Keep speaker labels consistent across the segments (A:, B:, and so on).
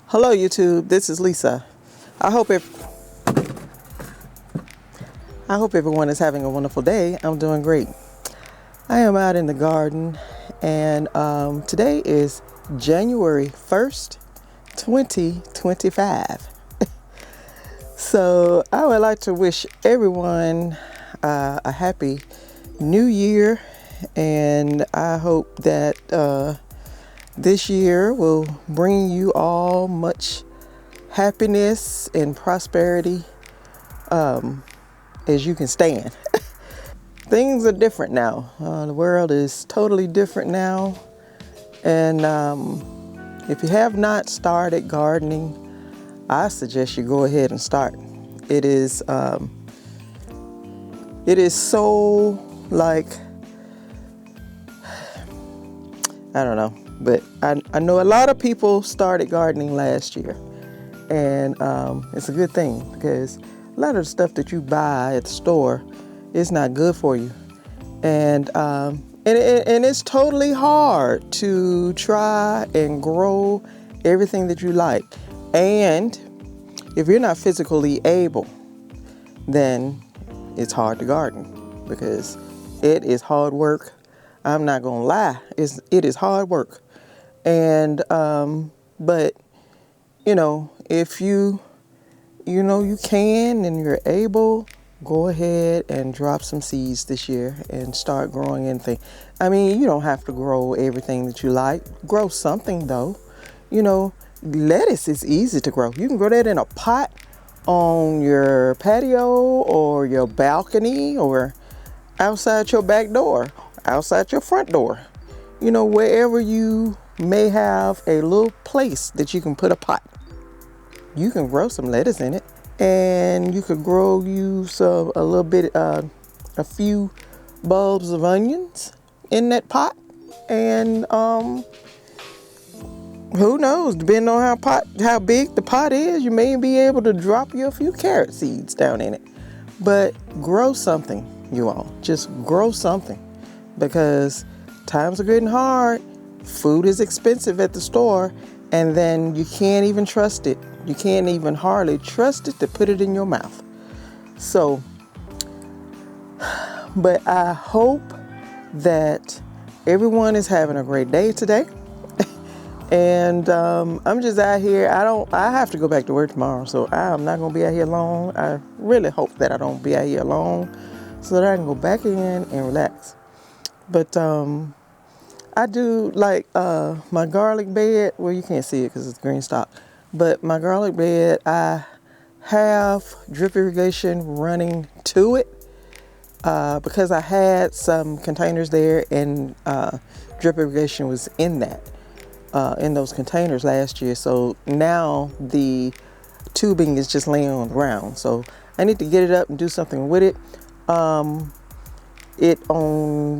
A: Hello YouTube, this is Lisa. I hope everyone is having a wonderful day. I'm doing great. I am out in the garden, and today is January 1st, 2025. So I would like to wish everyone a happy new year, and I hope that this year will bring you all much happiness and prosperity as you can stand. Things are different now. The world is totally different now. And if you have not started gardening, I suggest you go ahead and start. It is so like, I don't know, but I know a lot of people started gardening last year, and it's a good thing because a lot of the stuff that you buy at the store is not good for you, and it's totally hard to try and grow everything that you like. And if you're not physically able, then it's hard to garden because it is hard work. I'm not gonna lie, it is hard work. And but you know, if you can and you're able, go ahead and drop some seeds this year and start growing anything. I mean, you don't have to grow everything that you like. Grow something though. You know, lettuce is easy to grow. You can grow that in a pot on your patio or your balcony or outside your back door, outside your front door. You know, wherever you may have a little place that you can put a pot, you can grow some lettuce in it, and you could grow you a few bulbs of onions in that pot, and who knows, depending on how big the pot is, you may be able to drop you a few carrot seeds down in it. But grow something, you all. Just grow something, because times are getting hard. Food is expensive at the store, and then you can't even trust it. You can't even hardly trust it to put it in your mouth. So, but I hope that everyone is having a great day today. And I'm just out here. I have to go back to work tomorrow, so I'm not gonna be out here long. I really hope that I don't be out here long, so that I can go back in and relax. But I do like my garlic bed. Well, you can't see it because it's Green Stalk, but my garlic bed, I have drip irrigation running to it because I had some containers there, and drip irrigation was in those containers last year. So now the tubing is just laying on the ground. So I need to get it up and do something with it. On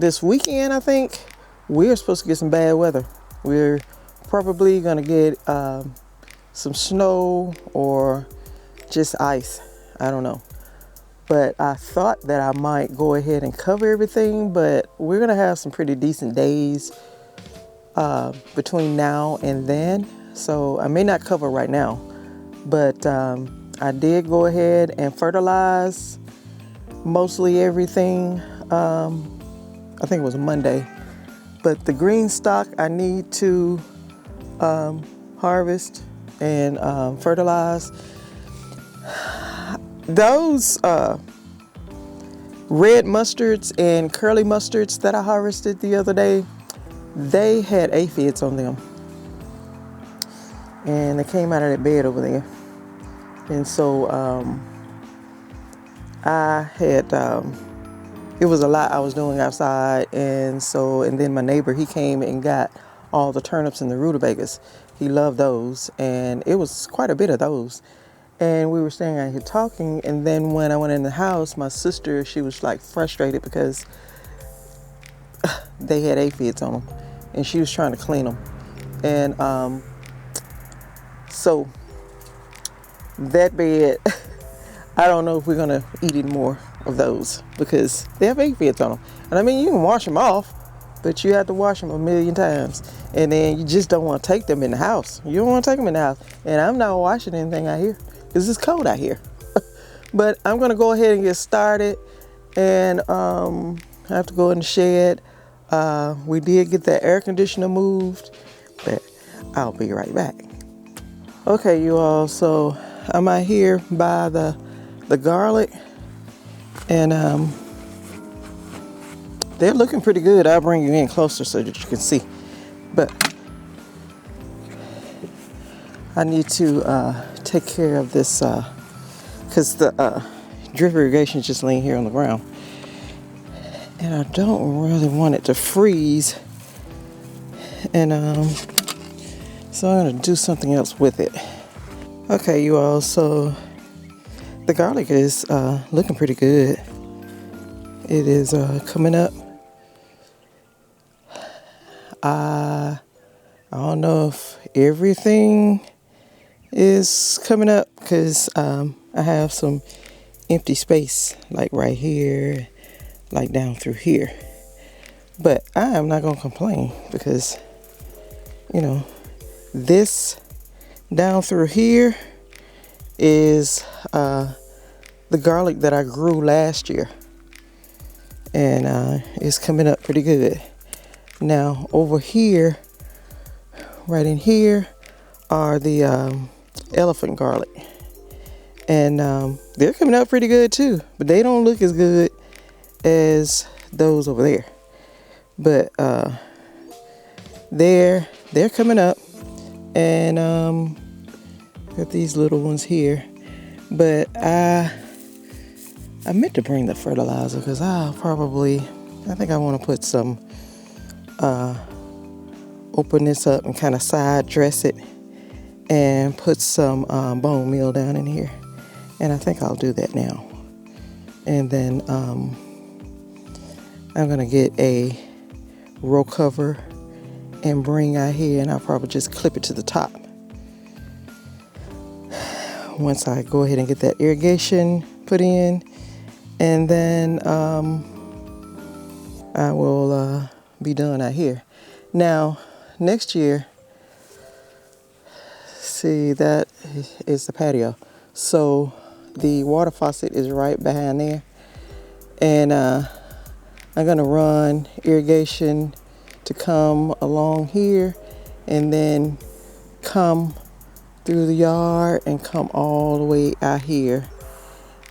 A: this weekend, I think we're supposed to get some bad weather. We're probably gonna get some snow or just ice. I don't know. But I thought that I might go ahead and cover everything, but we're gonna have some pretty decent days between now and then. So I may not cover right now, but I did go ahead and fertilize mostly everything. I think it was Monday. But the green stalk I need to harvest and fertilize. Those red mustards and curly mustards that I harvested the other day, they had aphids on them. And they came out of that bed over there. And so I had, it was a lot I was doing outside. And then my neighbor, he came and got all the turnips and the rutabagas. He loved those. And it was quite a bit of those. And we were staying out here talking. And then when I went in the house, my sister, she was like frustrated because they had aphids on them. And she was trying to clean them. And so that bed, I don't know if we're gonna eat any more of those because they have aphids on them. And I mean, you can wash them off, but you have to wash them a million times. And then you just don't want to take them in the house. You don't want to take them in the house. And I'm not washing anything out here because it's cold out here. But I'm going to go ahead and get started. And I have to go in the shed. We did get that air conditioner moved, but I'll be right back. Okay, you all, so I'm out here by the garlic, and they're looking pretty good. I'll bring you in closer so that you can see. But I need to take care of this because the drip irrigation is just laying here on the ground. And I don't really want it to freeze. And so I'm going to do something else with it. Okay, you all, so the garlic is looking pretty good. It is coming up. I don't know if everything is coming up because I have some empty space like right here, like down through here. But I am not going to complain because, you know, this down through here is the garlic that I grew last year. And it's coming up pretty good. Now over here, right in here, are the elephant garlic. And they're coming up pretty good too. But they don't look as good as those over there. But they're coming up. And got these little ones here. But I meant to bring the fertilizer because I think I want to put some, open this up and kind of side dress it and put some bone meal down in here. And I think I'll do that now. And then I'm going to get a row cover and bring out here, and I'll probably just clip it to the top. Once I go ahead and get that irrigation put in, and then I will be done out here. Now, next year, see, that is the patio. So the water faucet is right behind there. And I'm going to run irrigation to come along here and then come through the yard and come all the way out here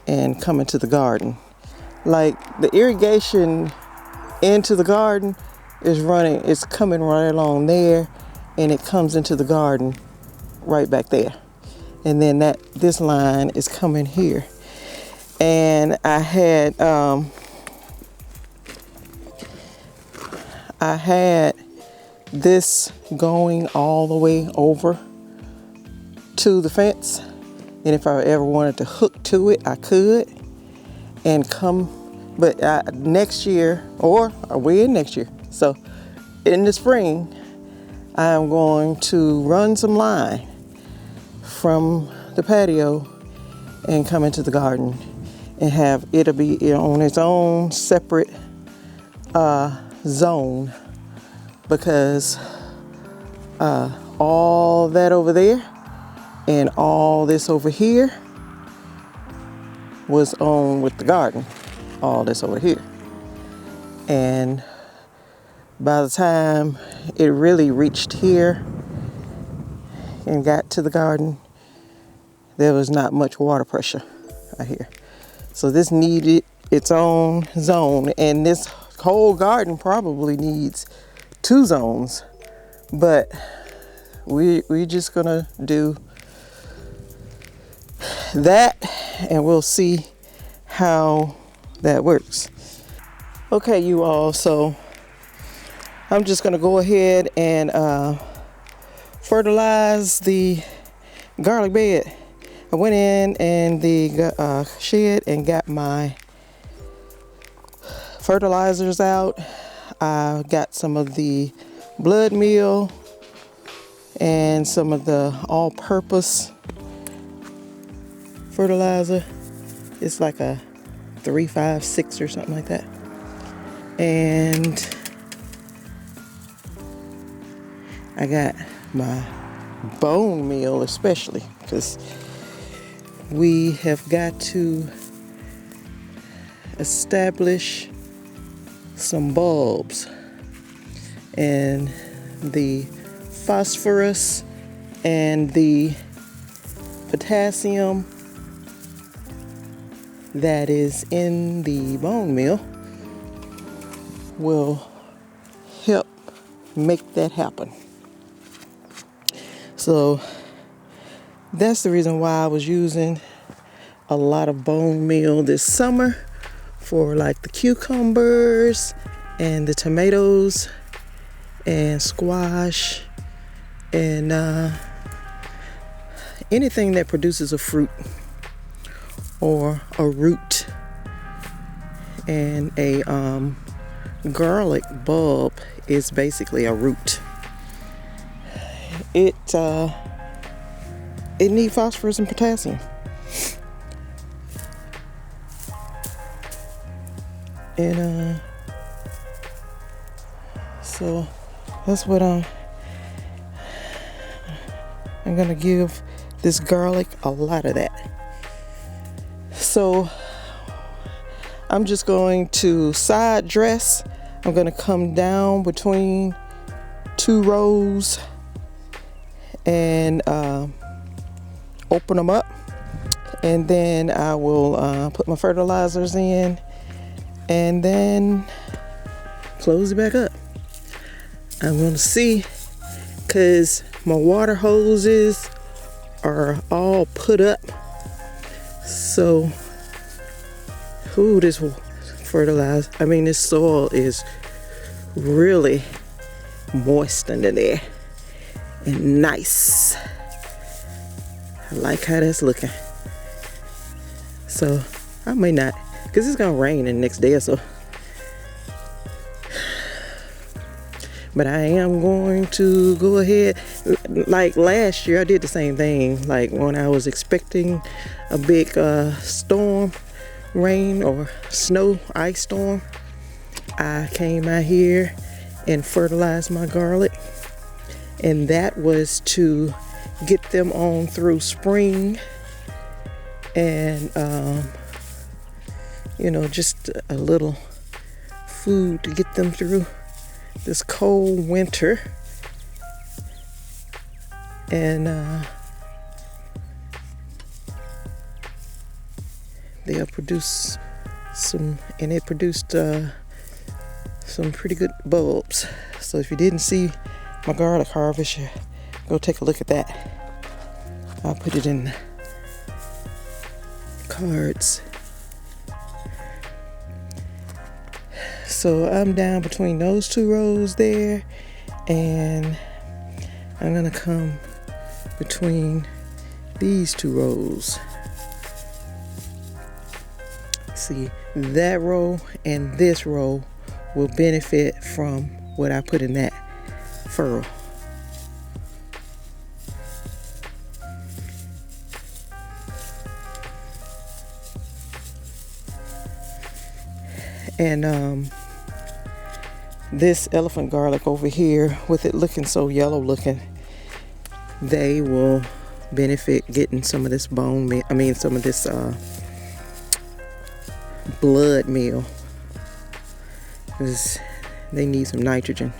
A: and come into the garden. Like the irrigation into the garden is running, it's coming right along there, and it comes into the garden right back there. And then this line is coming here. And I had this going all the way over to the fence. And if I ever wanted to hook to it, I could and come. But next year, or we're in next year. So in the spring, I'm going to run some line from the patio and come into the garden and it'll be on its own separate zone, because all that over there and all this over here was on with the garden, all this over here. And by the time it really reached here and got to the garden, there was not much water pressure out here. So this needed its own zone, and this whole garden probably needs 2 zones, but we're just gonna do that and we'll see how that works. Okay, you all, so I'm just gonna go ahead and fertilize the garlic bed. I went in the shed and got my fertilizers out. I got some of the blood meal and some of the all-purpose fertilizer. It's like a 356 or something like that. And I got my bone meal, especially because we have got to establish some bulbs, and the phosphorus and the potassium that is in the bone meal will help make that happen. So that's the reason why I was using a lot of bone meal this summer for like the cucumbers and the tomatoes and squash and anything that produces a fruit or a root. And a garlic bulb is basically a root. It needs phosphorus and potassium. And so that's what I'm gonna give this garlic a lot of that. So I'm just going to side dress. I'm gonna come down between 2 rows and open them up, and then I will put my fertilizers in and then close it back up. I'm gonna see, because my water hoses are all put up. So, ooh, this this soil is really moist under there and nice. I like how that's looking. So I may not, because it's gonna rain in the next day or so. But I am going to go ahead. Like last year, I did the same thing. Like when I was expecting a big storm, rain or snow, ice storm, I came out here and fertilized my garlic. And that was to get them on through spring and, just a little food to get them through this cold winter. And they'll produce some, and it produced some pretty good bulbs. So if you didn't see my garlic harvest, go take a look at that. I'll put it in the cards. So I'm down between those 2 rows there, and I'm gonna come between these 2 rows. See, that row and this row will benefit from what I put in that furrow. And this elephant garlic over here, with it looking so yellow looking, they will benefit getting some of this bone meal, some of this blood meal, because they need some nitrogen.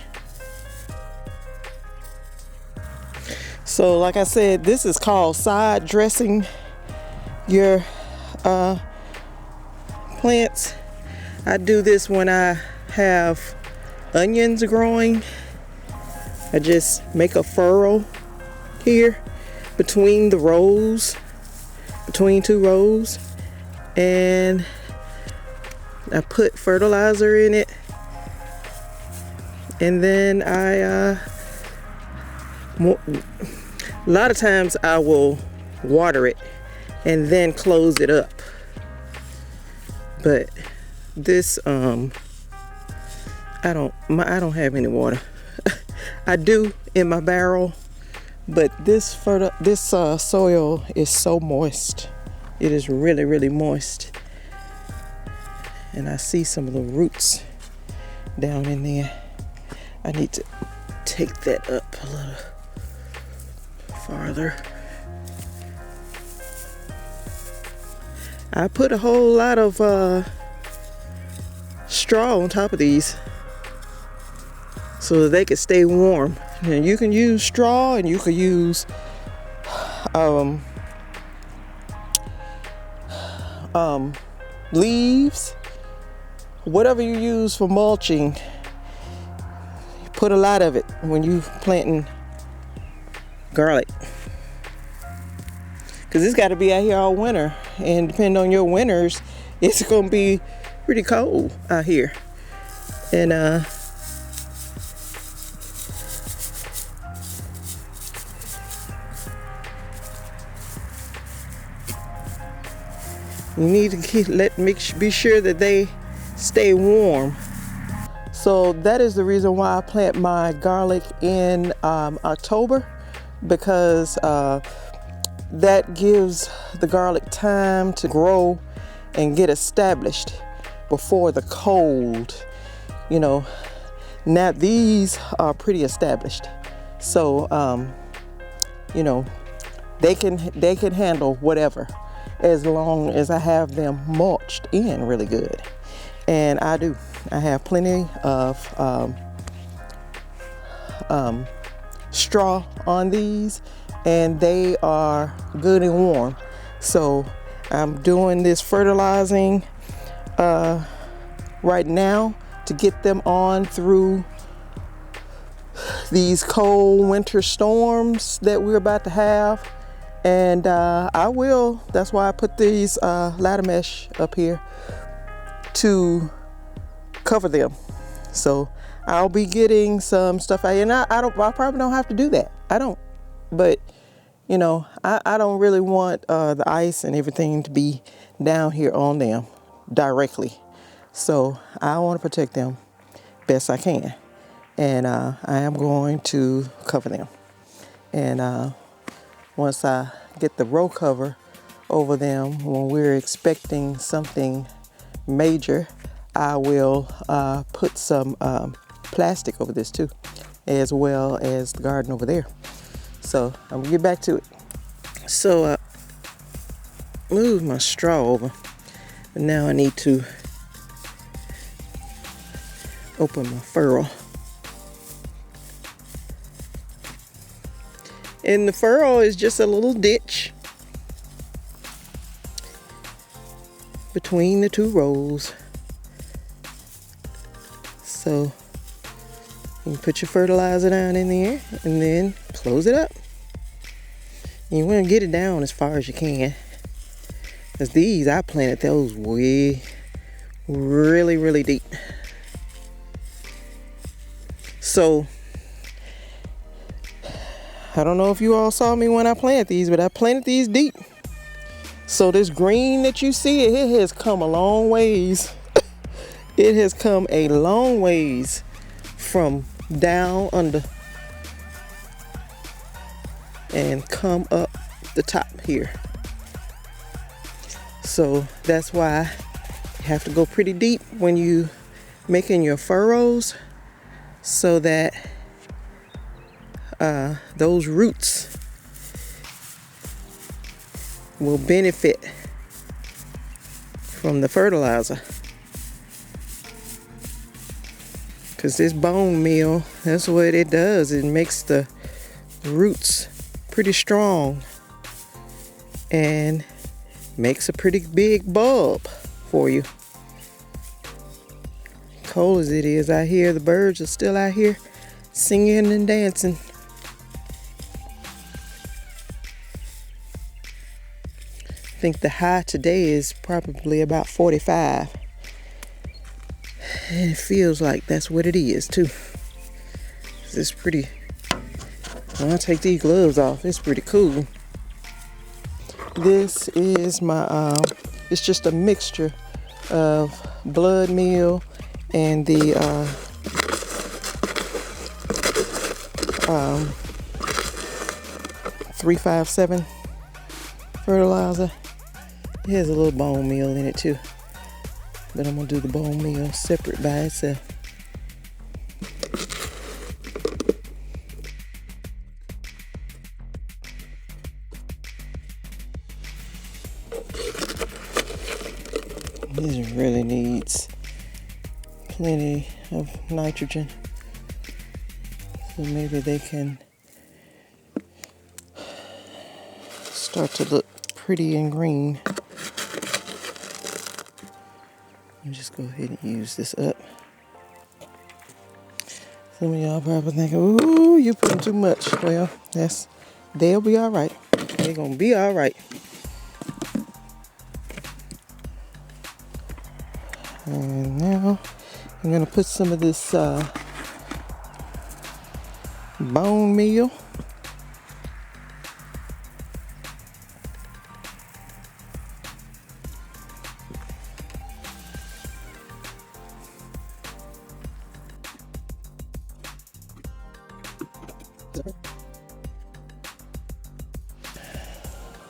A: So like I said, this is called side dressing your plants. I do this when I have onions growing. I just make a furrow here between the rows, between 2 rows, and I put fertilizer in it, and then a lot of times I will water it and then close it up. But this I don't have any water. I do in my barrel, but this soil is so moist. It is really, really moist. And I see some of the roots down in there. I need to take that up a little farther. I put a whole lot of straw on top of these so that they could stay warm. And you can use straw, and you could use leaves, whatever you use for mulching. You put a lot of it when you planting garlic, because it's got to be out here all winter, and depending on your winters, it's gonna be pretty cold out here. And you need to be sure that they stay warm. So that is the reason why I plant my garlic in October, because that gives the garlic time to grow and get established before the cold. You know, now these are pretty established, so you know, they can handle whatever, as long as I have them mulched in really good. And I do. I have plenty of straw on these, and they are good and warm. So I'm doing this fertilizing right now to get them on through these cold winter storms that we're about to have. And that's why I put these ladder mesh up here to cover them. So I'll be getting some stuff out here, and I probably don't have to do that. I don't, but you know, I don't really want the ice and everything to be down here on them directly. So I want to protect them best I can, and I am going to cover them. And once I get the row cover over them, when we're expecting something major, I will put some plastic over this too, as well as the garden over there. So I'm gonna get back to it. So move my straw over, and now I need to open my furrow. And the furrow is just a little ditch between the two rows. So you can put your fertilizer down in there and then close it up. You want to get it down as far as you can. Because these, I planted those way, really, really deep. So I don't know if you all saw me when I planted these, but I planted these deep. So this green that you see, it has come a long ways. It has come a long ways from down under and come up the top here. So that's why you have to go pretty deep when you making your furrows, so that those roots will benefit from the fertilizer. Because this bone meal, that's what it does. It makes the roots pretty strong and makes a pretty big bulb for you. Cold as it is out here, the birds are still out here singing and dancing. I think the high today is probably about 45. And it feels like that's what it is too. It's pretty, when I take these gloves off, it's pretty cool. This is my, it's just a mixture of blood meal and the 357 fertilizer. It has a little bone meal in it too, but I'm gonna do the bone meal separate by itself. plenty of nitrogen. So maybe they can start to look pretty and green. I'll just go ahead and use this up. Some of y'all probably thinking, ooh, you putting too much. Well, they'll be all right. They're gonna be all right. And now I'm gonna put some of this bone meal.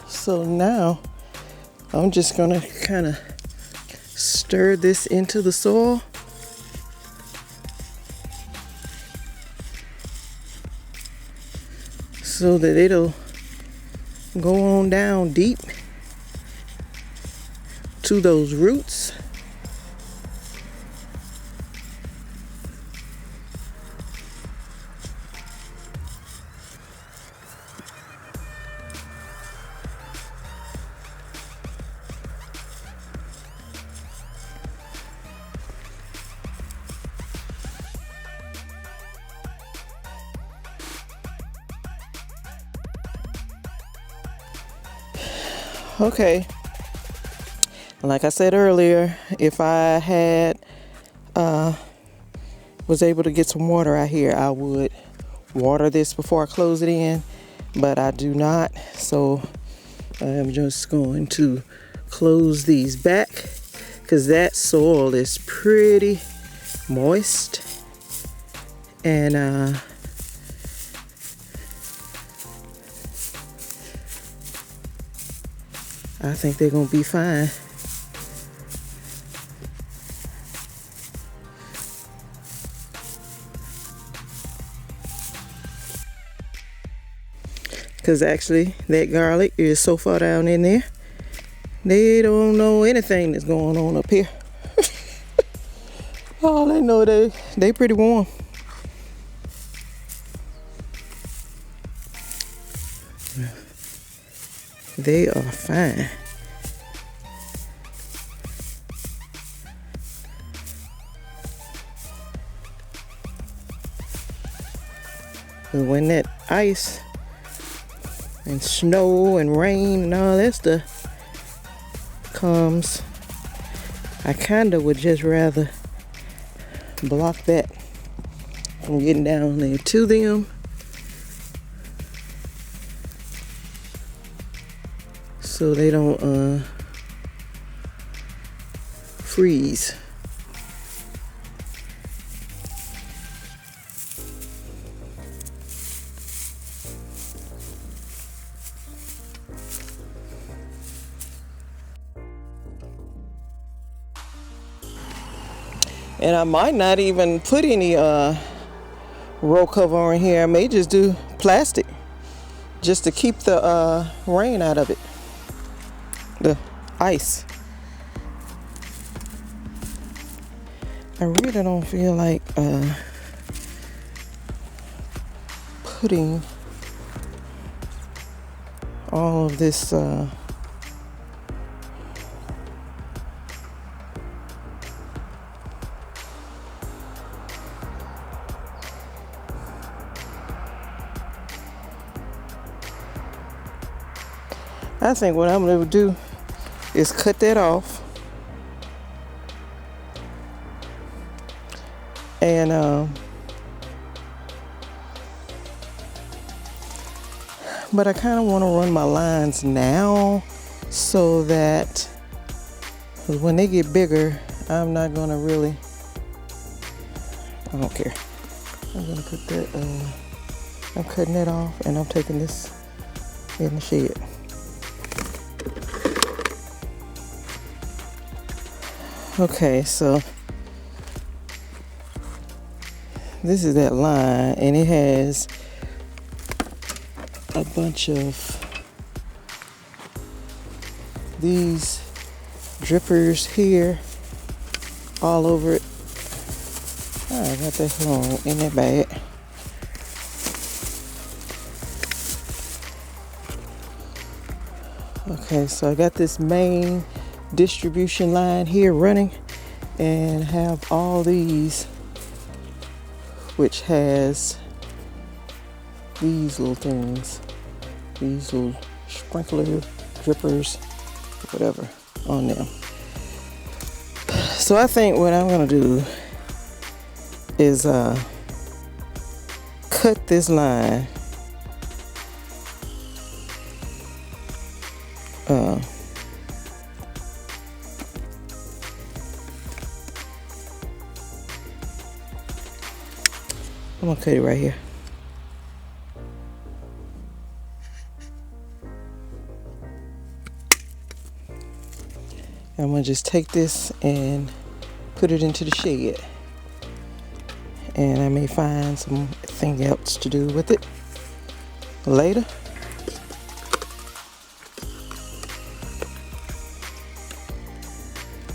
A: So now I'm just gonna kind of stir this into the soil. So that it'll go on down deep to those roots. Okay, like I said earlier, if I had was able to get some water out here, I would water this before I close it in, but I do not. So I'm just going to close these back because that soil is pretty moist, and I think they're gonna be fine. Because actually that garlic is so far down in there, they don't know anything that's going on up here. All they know, they pretty warm. They are fine. But when that ice and snow and rain and all that stuff comes, I kinda would just rather block that from getting down there to them. So they don't freeze. And I might not even put any row cover on here. I may just do plastic just to keep the rain out of it. The ice. I really don't feel like putting all of this I think what I'm going to do is cut that off. And but I kind of want to run my lines now so that when they get bigger, I'm not going to really, I don't care. I'm going to put that, I'm cutting it off and I'm taking this in the shed. Okay, so this is that line, and it has a bunch of these drippers here all over it. I got that in that bag. Okay, so I got this main distribution line here running and have all these, which has these little things, these little sprinkler drippers, whatever, on them. So I think what I'm gonna do is cut this line I'm gonna cut it right here. I'm gonna just take this and put it into the shed. And I may find something else to do with it later.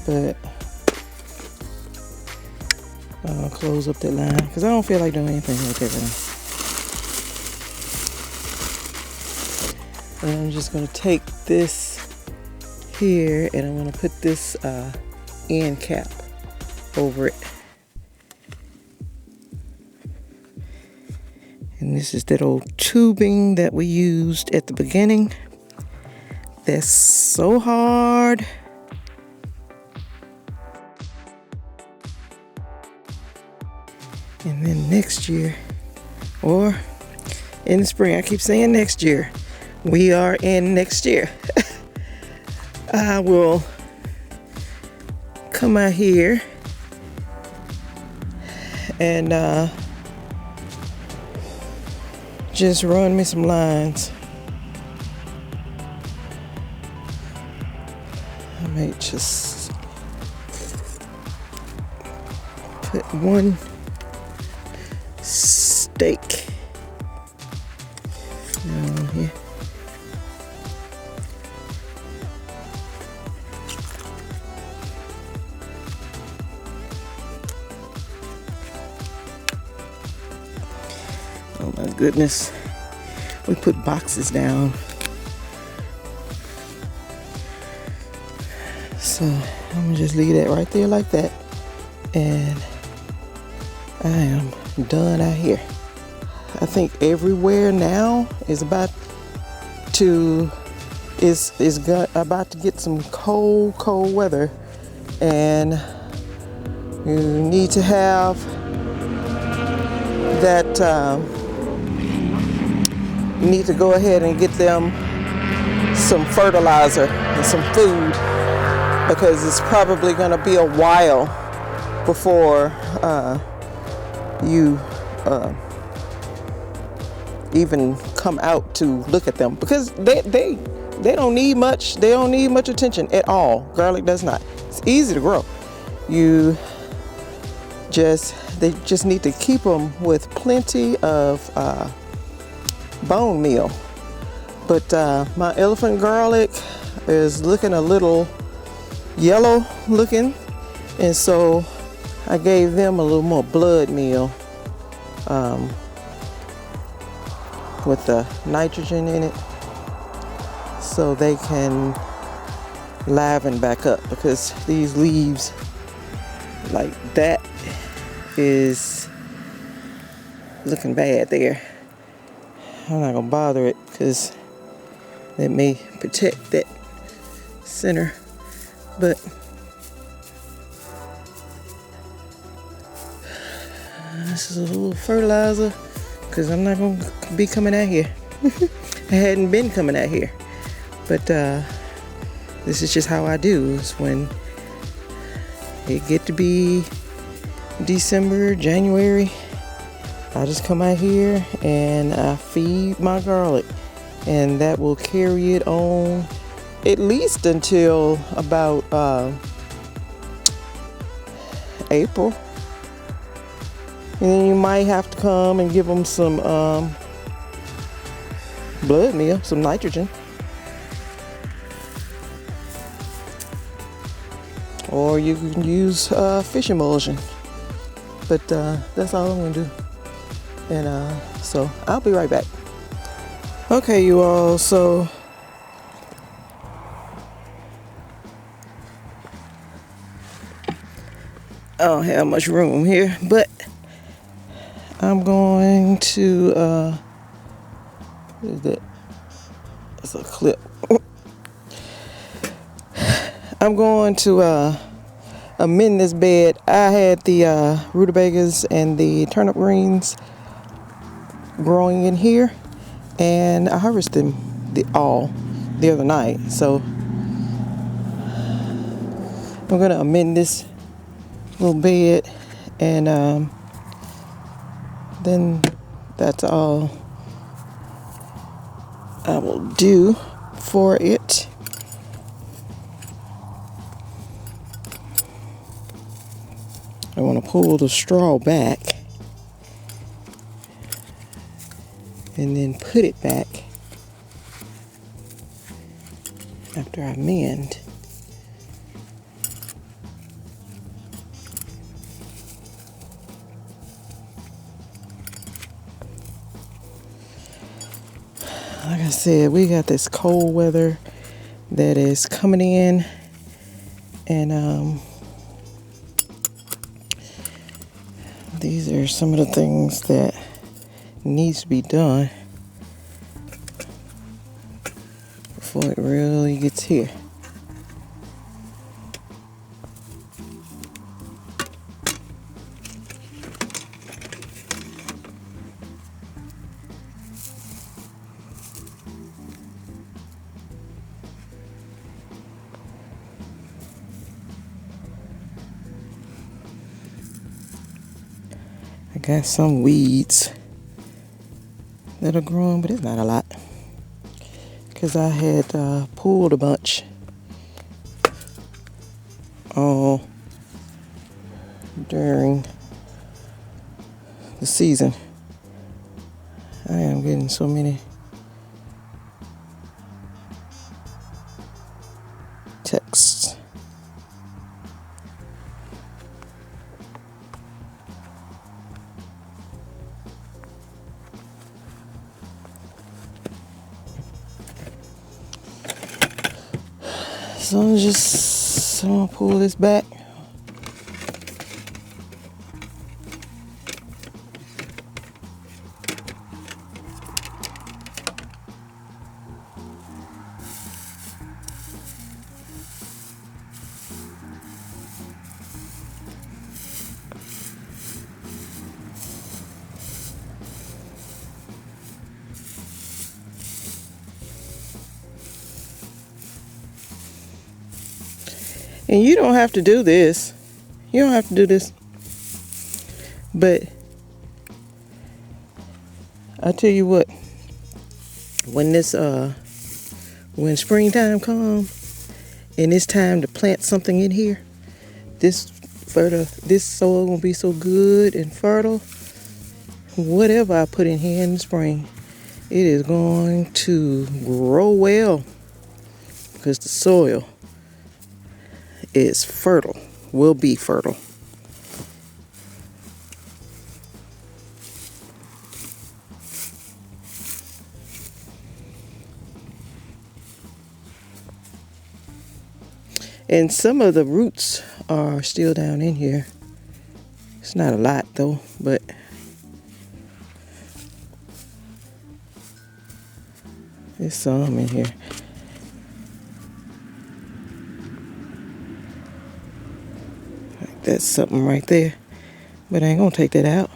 A: But I'll close up that line because I don't feel like doing anything with that line. And I'm just gonna take this here and I'm gonna put this end cap over it. And this is that old tubing that we used at the beginning. That's so hard. And then next year, or in the spring, I keep saying next year, we are in next year. I will come out here and just run me some lines. I might just put one stake down here. Oh my goodness. We put boxes down. So I'm gonna just leave that right there like that. And I am done out here. I think everywhere now is about to get some cold weather, and you need to have that. You need to go ahead and get them some fertilizer and some food, because it's probably going to be a while before you even come out to look at them, because they don't need much. They don't need much attention at all. Garlic does not. It's easy to grow. They just need to keep them with plenty of bone meal. But my elephant garlic is looking a little yellow looking, and so I gave them a little more blood meal with the nitrogen in it, so they can liven back up, because these leaves like that is looking bad there. I'm not gonna bother it because it may protect that center, but this is a little fertilizer, because I'm not gonna be coming out here. I hadn't been coming out here, but this is just how I do. Is when it get to be December, January, I just come out here and I feed my garlic, and that will carry it on at least until about April. And then you might have to come and give them some blood meal, some nitrogen. Or you can use fish emulsion. But that's all I'm gonna do. And so I'll be right back. Okay, you all, so I don't have much room here, but I'm going to what is that? It's a clip. I'm going to amend this bed. I had the rutabagas and the turnip greens growing in here, and I harvested them all the other night. So I'm gonna amend this little bed, and then that's all I will do for it. I want to pull the straw back and then put it back after I mend. Like I said, we got this cold weather that is coming in, and these are some of the things that needs to be done before it really gets here. I got some weeds that are growing, but it's not a lot, because I had pulled a bunch all during the season. I am getting so many texts. So I'm gonna pull this back. And you don't have to do this. You don't have to do this. But I tell you what, when springtime comes and it's time to plant something in here, this soil gonna be so good and fertile. Whatever I put in here in the spring, it is going to grow well, because the soil is fertile, will be fertile. And some of the roots are still down in here. It's not a lot though, but there's some in here. That's something right there, but I ain't gonna take that out.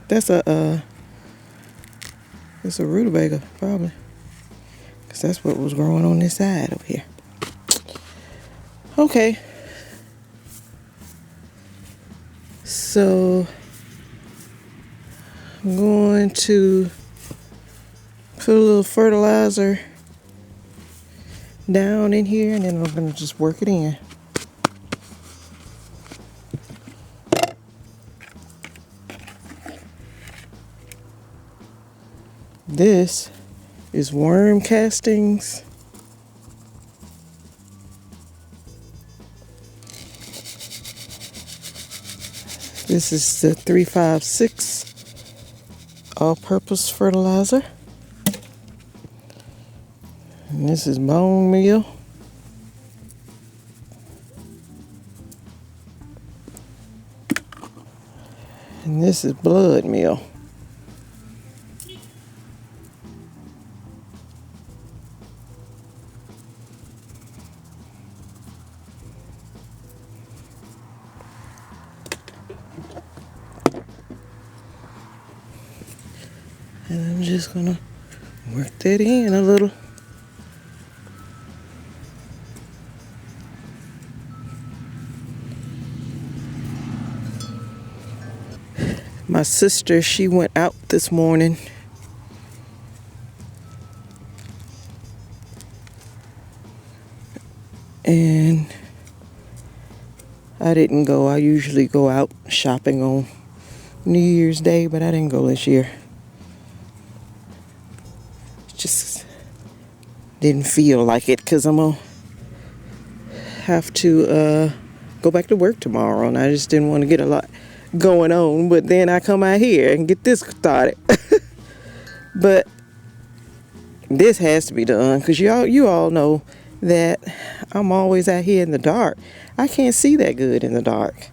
A: That's a rutabaga probably, because that's what was growing on this side over here. Okay, so I'm going to put a little fertilizer down in here, and then I'm gonna just work it in. This is worm castings. This is the 356 all-purpose fertilizer. And this is bone meal. And this is blood meal. And I'm just gonna work that in a little. My sister, she went out this morning. And I didn't go. I usually go out shopping on New Year's Day, but I didn't go this year. Just didn't feel like it because I'm gonna have to go back to work tomorrow, and I just didn't want to get a lot going on. But then I come out here and get this started. But this has to be done because you all know that I'm always out here in the dark. I can't see that good in the dark.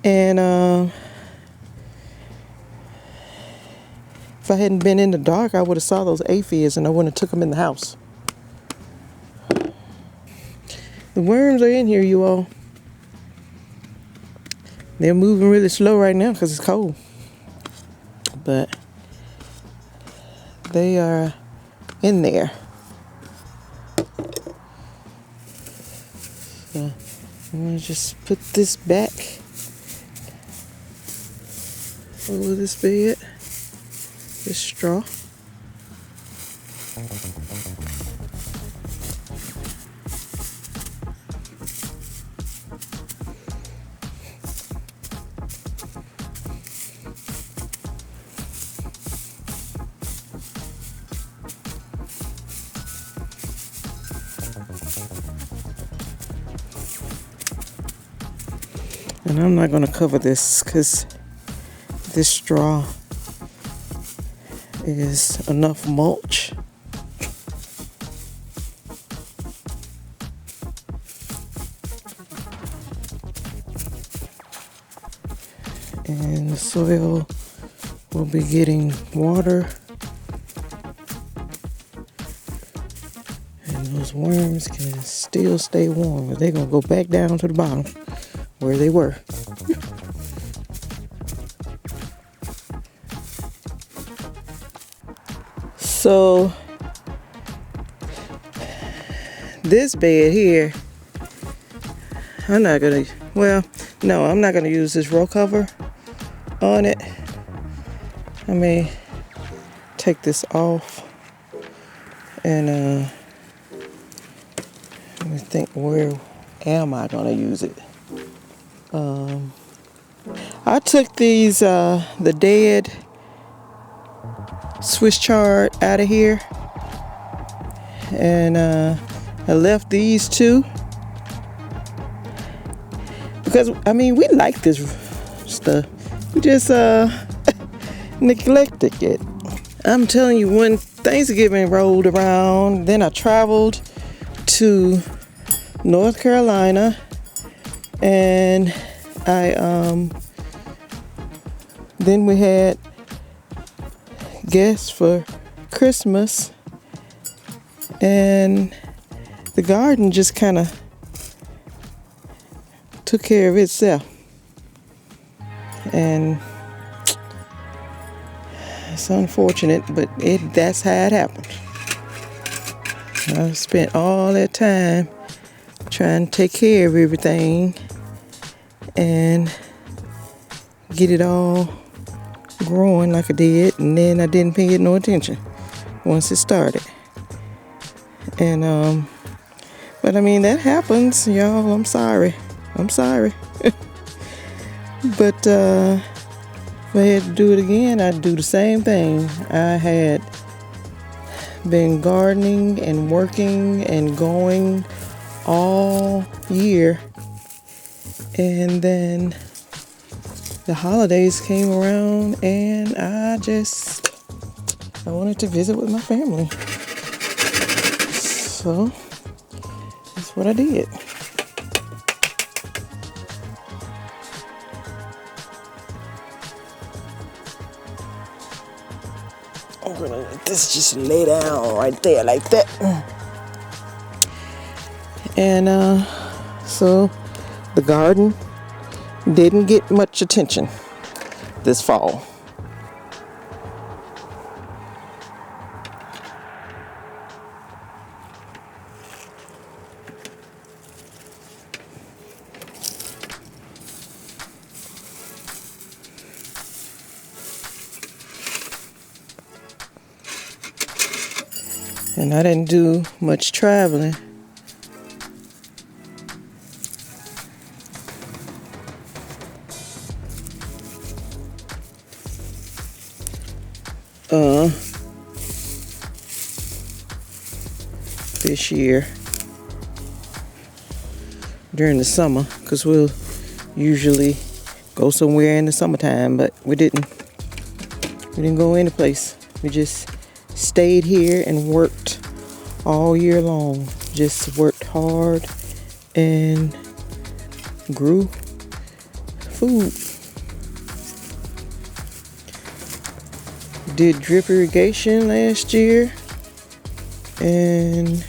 A: And if I hadn't been in the dark, I would have saw those aphids and I wouldn't have took them in the house. The worms are in here, you all. They're moving really slow right now because it's cold. But they are in there. So I'm going to just put this back over this bed. This straw. And I'm not going to cover this because this straw is enough mulch. And the soil will be getting water. And those worms can still stay warm, but they're going to go back down to the bottom where they were. So this bed here, I'm not gonna use this row cover on it. I may take this off and let me think, where am I gonna use it? I took these the dead Swiss chard out of here, and I left these two because I mean we like this stuff, we just neglected it. I'm telling you, when Thanksgiving rolled around, then I traveled to North Carolina, and then we had guests for Christmas, and the garden just kind of took care of itself. And it's unfortunate, but that's how it happened. I spent all that time trying to take care of everything and get it all growing like I did, and then I didn't pay it no attention once it started. And but I mean, that happens, y'all. I'm sorry. But if I had to do it again, I'd do the same thing. I had been gardening and working and going all year, and then the holidays came around and I wanted to visit with my family. So that's what I did. I'm gonna let this just lay down right there like that. And so the garden didn't get much attention this fall. And I didn't do much traveling. This year during the summer, because we'll usually go somewhere in the summertime, but we didn't go any place. We just stayed here and worked all year long. Just worked hard and grew food. Did drip irrigation last year, and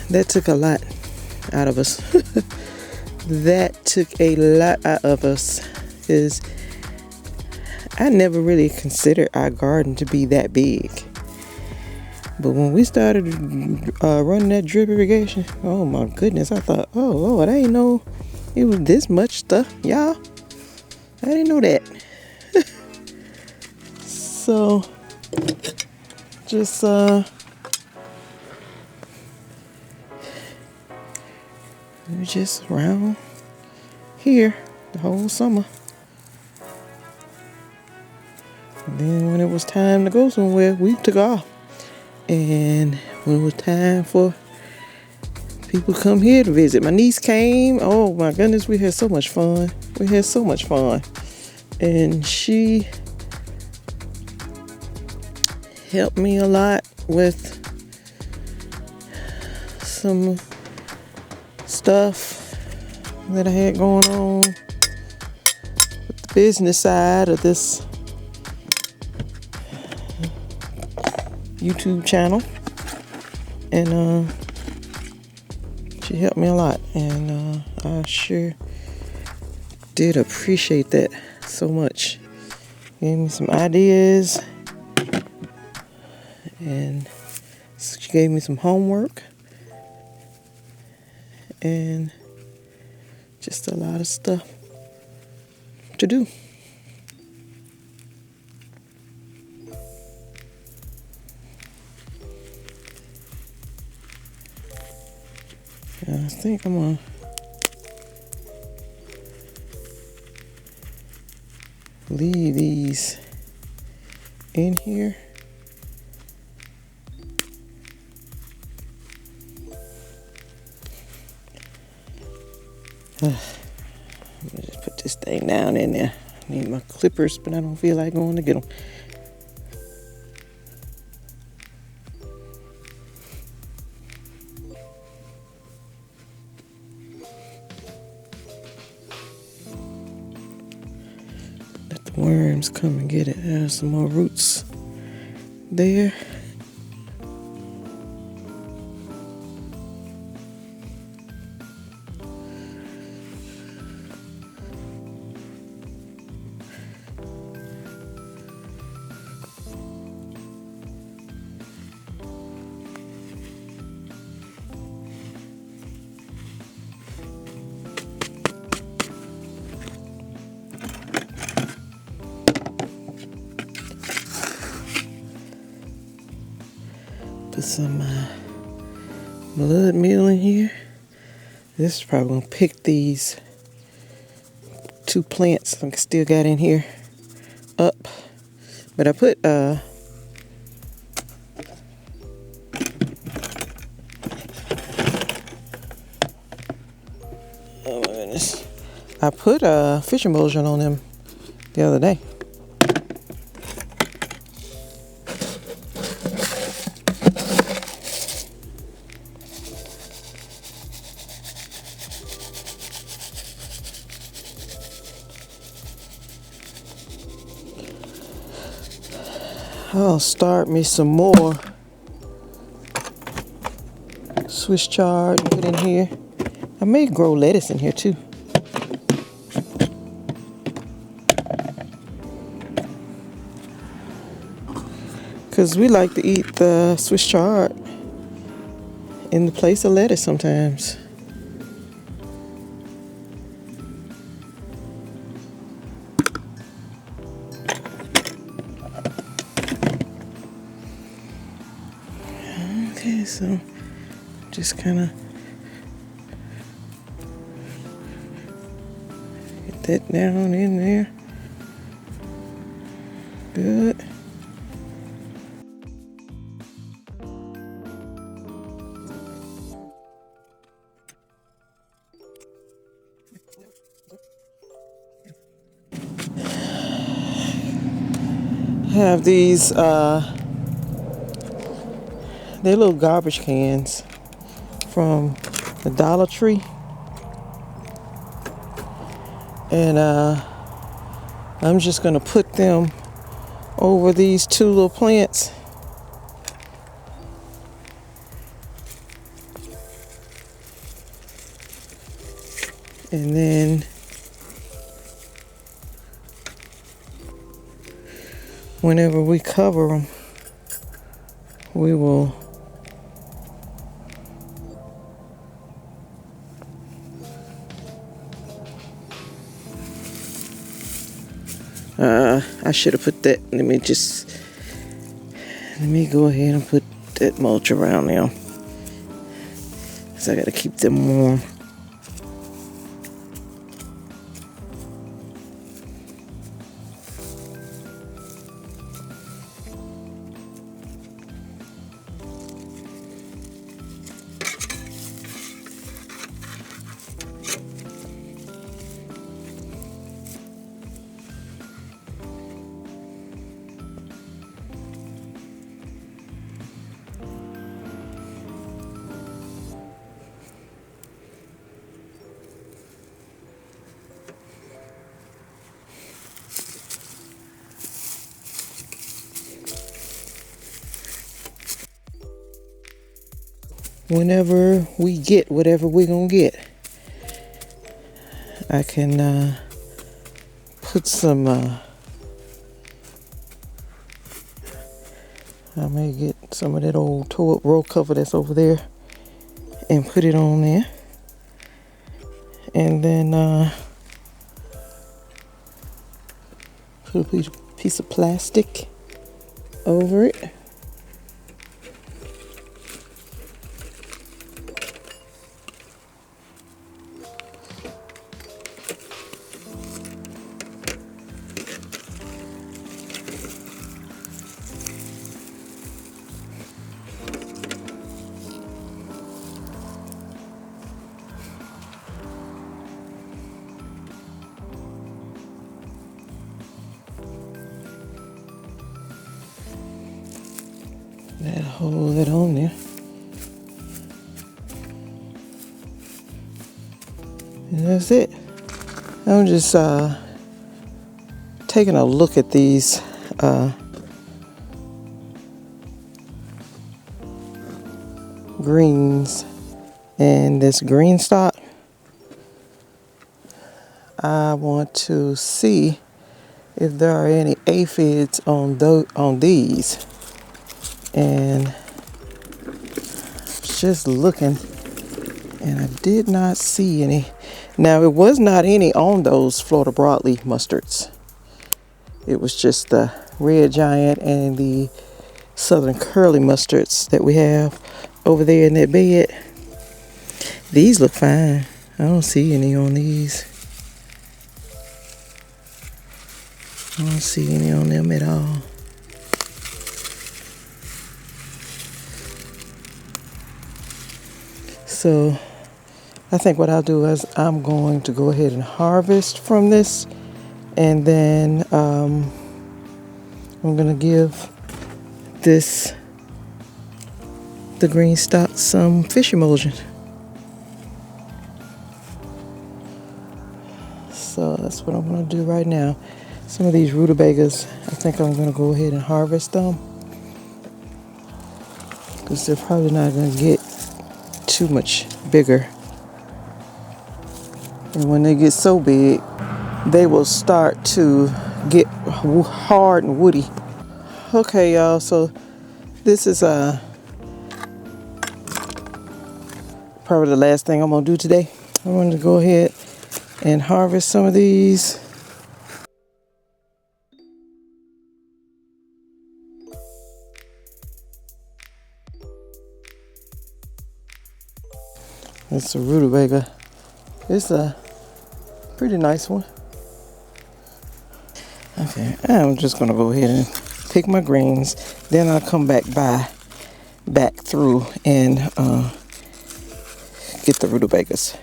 A: that took a lot out of us. That took a lot out of us, because I never really considered our garden to be that big. But when we started running that drip irrigation, oh my goodness, I thought, oh Lord, I didn't know it was this much stuff, y'all. I didn't know that. So just we were just around here the whole summer. And then when it was time to go somewhere, we took off. And when it was time for people to come here to visit, my niece came. Oh my goodness, we had so much fun. And she helped me a lot with some stuff that I had going on with the business side of this YouTube channel, and she helped me a lot, and I sure did appreciate that so much. Gave me some ideas, and she gave me some homework, and just a lot of stuff to do. I think I'm gonna leave these in here. I'm gonna just put this thing down in there. I need my clippers, but I don't feel like going to get them. Let the worms come and get it. There's some more roots there. Put some blood meal in here. This is probably gonna pick these 2 plants I still got in here up. But I put oh my goodness. I put fish emulsion on them the other day. I'll start me some more Swiss chard and put in here. I may grow lettuce in here too. Because we like to eat the Swiss chard in the place of lettuce sometimes. Okay, so just kind of get that down in there. Good. Have these they're little garbage cans from the Dollar Tree, and I'm just gonna put them over these two little plants. And then whenever we cover them, we will I should have put that. Let me go ahead and put that mulch around now, because I got to keep them warm. Whenever we get whatever we're gonna get, I can put some I may get some of that old tore up row cover that's over there and put it on there, and then put a piece of plastic over it. That'll hold it on there. And that's it. I'm just taking a look at these greens and this Green Stalk. I want to see if there are any aphids on these. And just looking, and I did not see any. Now, it was not any on those Florida broadleaf mustards. It was just the red giant and the southern curly mustards that we have over there in that bed. These look fine. I don't see any on these. I don't see any on them at all. So I think what I'll do is I'm going to go ahead and harvest from this, and then I'm going to give the Green Stalk some fish emulsion. So that's what I'm going to do right now. Some of these rutabagas, I think I'm going to go ahead and harvest them, because they're probably not going to get too much bigger. And when they get so big, they will start to get hard and woody. Okay, y'all, so this is probably the last thing I'm going to do today. I'm going to go ahead and harvest some of these. It's a rutabaga. It's a pretty nice one. Okay, I'm just gonna go ahead and pick my greens. Then I'll come back through and get the rutabagas.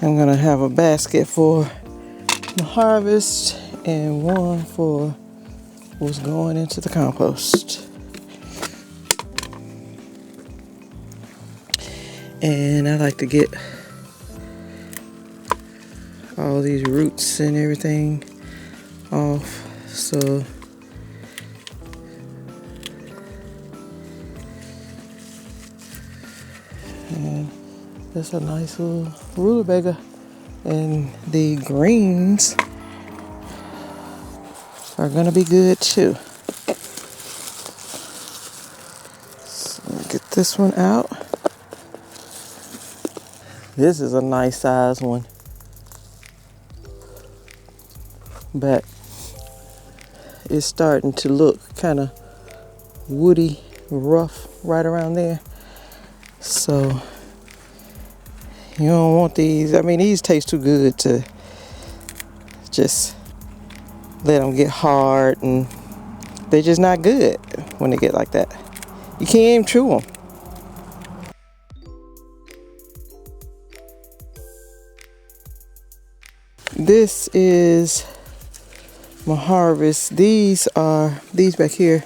A: I'm gonna have a basket for the harvest and one for what's going into the compost. And I like to get all these roots and everything off, so and that's a nice little rutabaga. And the greens are gonna be good too. So get this one out. This is a nice size one, but it's starting to look kind of woody, rough right around there. So you don't want these. I mean, these taste too good to just let them get hard, and they're just not good when they get like that. You can't even chew them. This is my harvest. These back here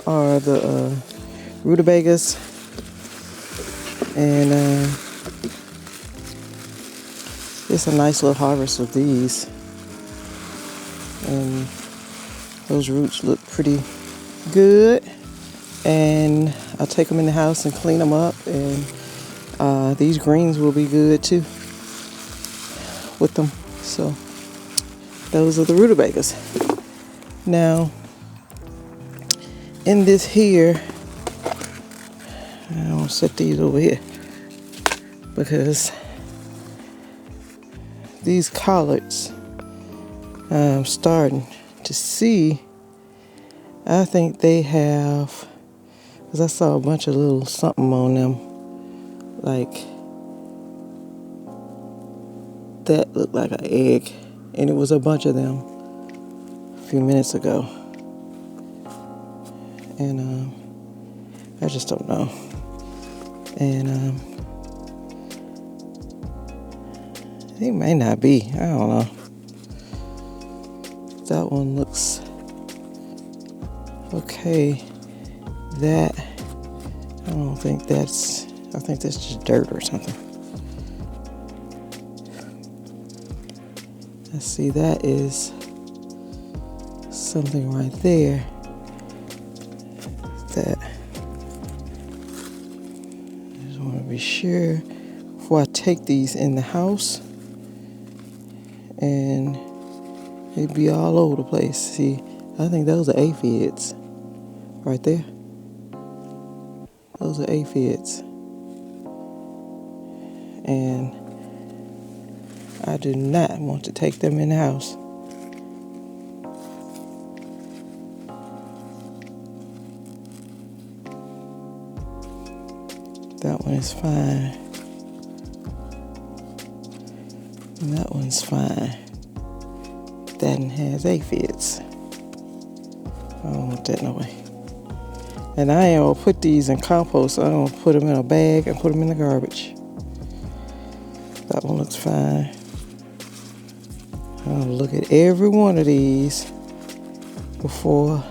A: are the rutabagas, and it's a nice little harvest of these, and those roots look pretty good. And I'll take them in the house and clean them up, and these greens will be good too with them. So those are the rutabagas. Now in this here, I'm gonna set these over here because these collards, I'm starting to see, I think they have, because I saw a bunch of little something on them, like that looked like an egg, and it was a bunch of them a few minutes ago. And I just don't know. And it may not be. I don't know. That one looks okay. That, I don't think that's, I think that's just dirt or something. Let's see, that is something right there that I just want to be sure before I take these in the house, and they'd be all over the place. See, I think those are aphids right there. Those are aphids. And I do not want to take them in the house. That one is fine. And that one's fine. That one has aphids. I don't want that no way. And I ain't gonna put these in compost. I'm gonna put them in a bag and put them in the garbage. That one looks fine. I'll look at every one of these before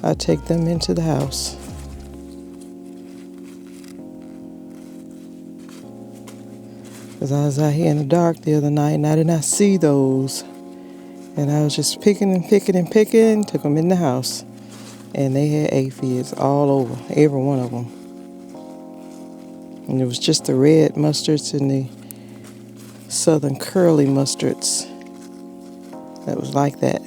A: I take them into the house. Because I was out here in the dark the other night and I did not see those. And I was just picking and picking and picking, took them in the house. And they had aphids all over, every one of them. And it was just the red mustards and the southern curly mustards that was like that.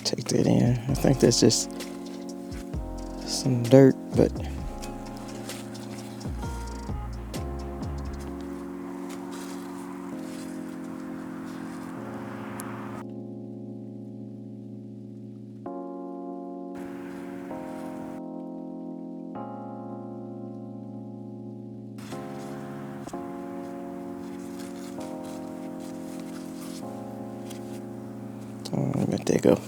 A: Take that in. I think that's just some dirt, but let that go.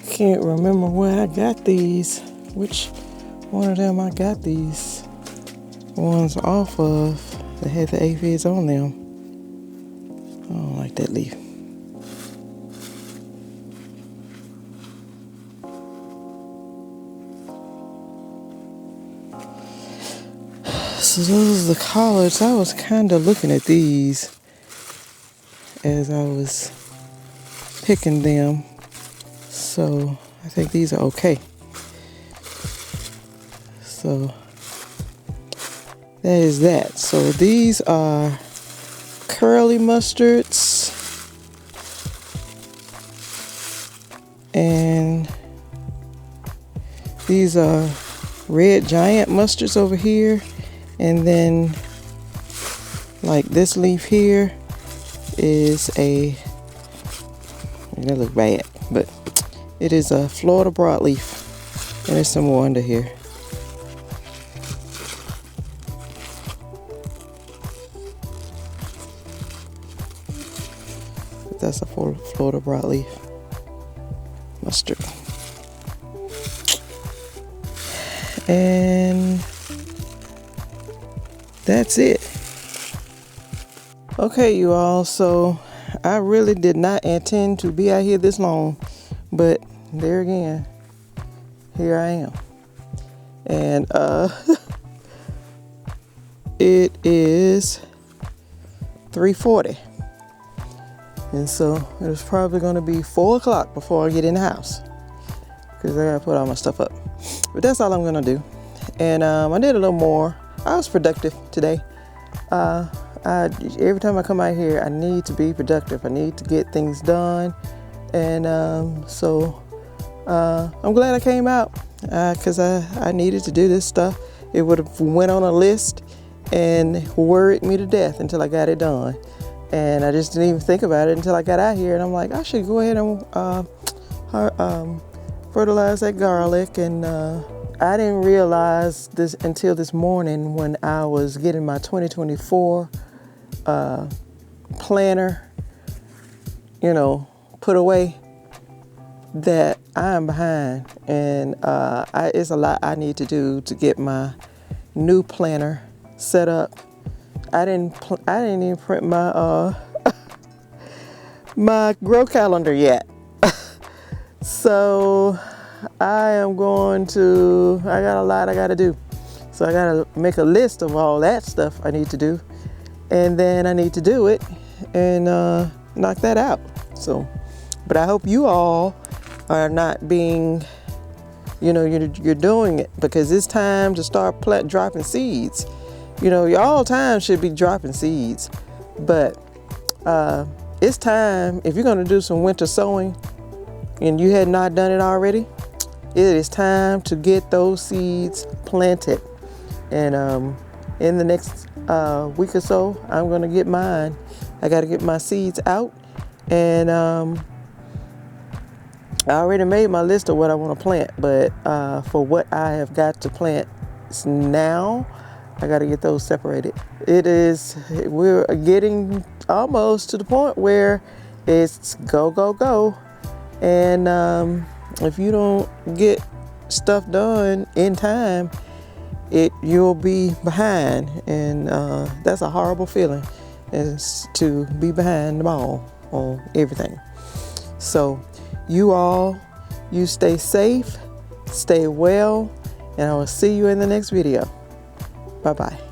A: Can't remember where I got these. Which one of them I got these ones off of that had the aphids on them. I don't like that leaf. So those are the collards. I was kind of looking at these as I was picking them. So I think these are okay. So that is that. So these are curly mustards. And these are red giant mustards over here. And then like this leaf here is a, that look bad, but it is a Florida broadleaf, and there's some more under here. But that's a Florida broadleaf mustard. And that's it. Okay, you all, so I really did not intend to be out here this long. But there again, here I am. And it is 3:40. And so it was probably going to be 4 o'clock before I get in the house, because I got to put all my stuff up. But that's all I'm going to do. And I did a little more. I was productive today. Every time I come out here, I need to be productive. I need to get things done. And so I'm glad I came out, because I needed to do this stuff. It would have went on a list and worried me to death until I got it done. And I just didn't even think about it until I got out here. And I'm like, I should go ahead and fertilize that garlic. And I didn't realize this until this morning when I was getting my 2024 planner, put away, that I am behind, and it's a lot I need to do to get my new planner set up. I didn't even print my my grow calendar yet. So I am going to, I got a lot I got to do. So I got to make a list of all that stuff I need to do. And then I need to do it and knock that out. So, but I hope you all are not being, you know, you're doing it because it's time to start dropping seeds. You know, all time should be dropping seeds. But it's time, if you're going to do some winter sowing and you had not done it already, it is time to get those seeds planted. And in the next week or so, I'm going to get mine. I got to get my seeds out. And I already made my list of what I want to plant. But for what I have got to plant now, I got to get those separated. We're getting almost to the point where it's go, go, go. And if you don't get stuff done in time, you'll be behind. And that's a horrible feeling, is to be behind the ball on everything. So you stay safe, stay well, and I will see you in the next video. Bye-bye.